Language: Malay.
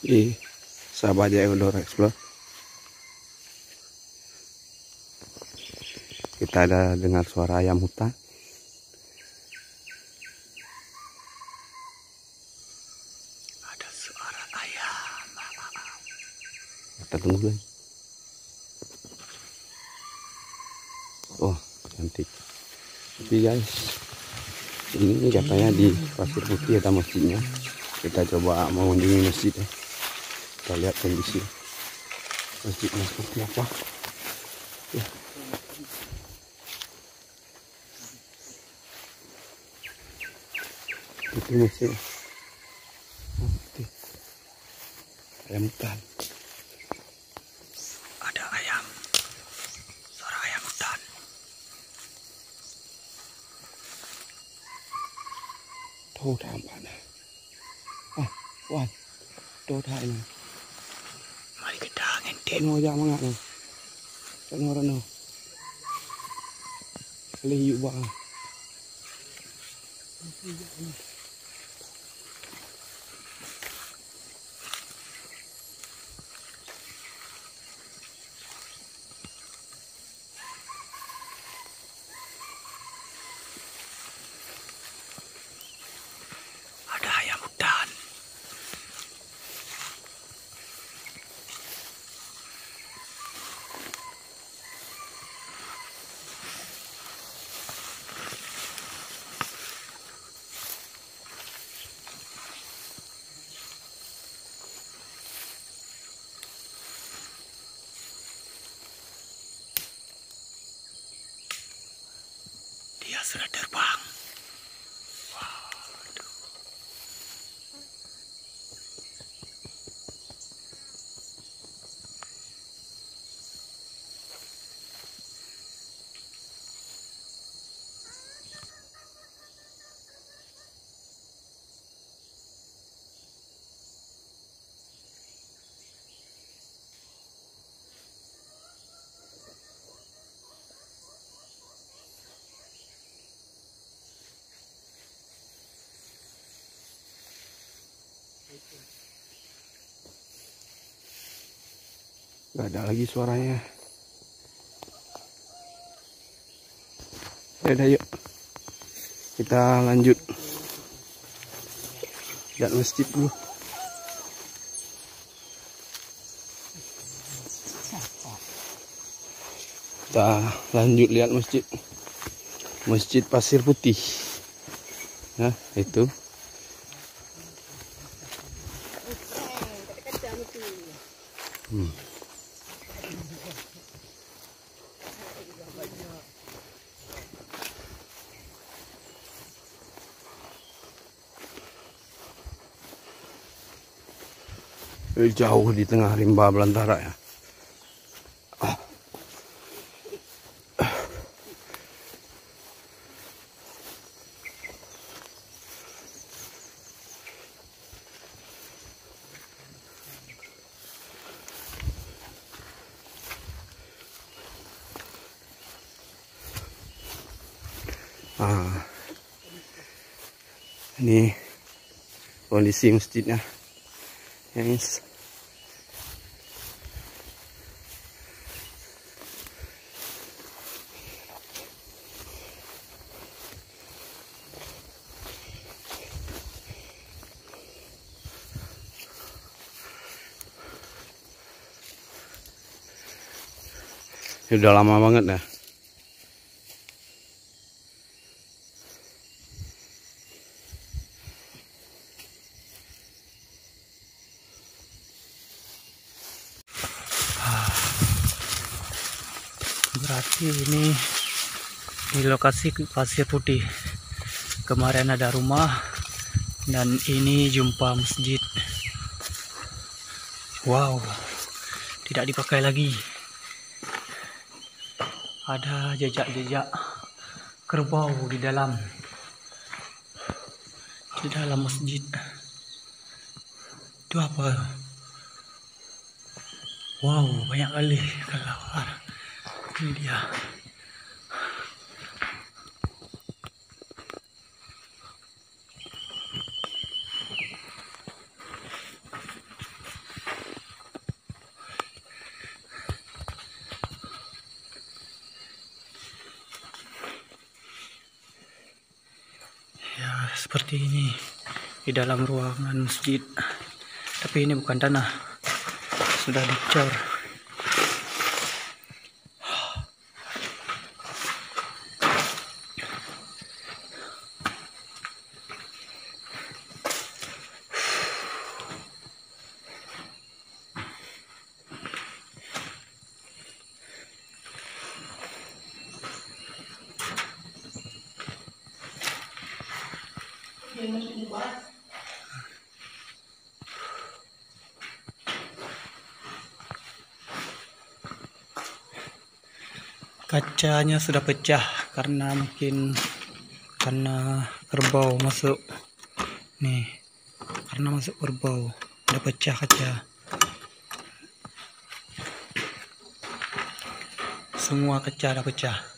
di Sabah Jaya Outdoor Explore. Kita ada dengar suara ayam hutan. Ada suara ayam. Kita tunggu lagi. Oh, cantik. Tapi guys, ini katanya di Pasir Putih ada masjidnya. Kita coba mengunjungi masjid ya. Kita lihat kondisi masjidnya seperti apa. Ya. Itu masjid. Itu ayam hutan. Ada ayam. Suara ayam hutan. Thô thảm bạn này. Wah, thô thải này. Mari kita ngintip. Tận ngồi ra mga này. Tận ngồi ra nào. Liu ba. Ada ayam hutan. Dia sudah terbang. Gak ada lagi suaranya. Udah yuk. Kita lanjut. Lihat masjid dulu. Kita lanjut lihat masjid. Masjid Pasir Putih. Nah, itu. Jauh di tengah rimba belantara ya. Ini kondisi masjidnya. Yang udah lama banget ya. Berarti ini di lokasi Pasir Putih. Kemarin ada rumah dan ini jumpa masjid. Wow, tidak dipakai lagi. Ada jejak-jejak kerbau di dalam masjid. Itu apa? Wow, banyak kali keluar. Ini dia. seperti ini di dalam ruangan masjid. Tapi ini bukan tanah, sudah dicor. Kacanya sudah pecah karena kerbau masuk nih, karena masuk kerbau udah pecah kaca, semua kaca udah pecah.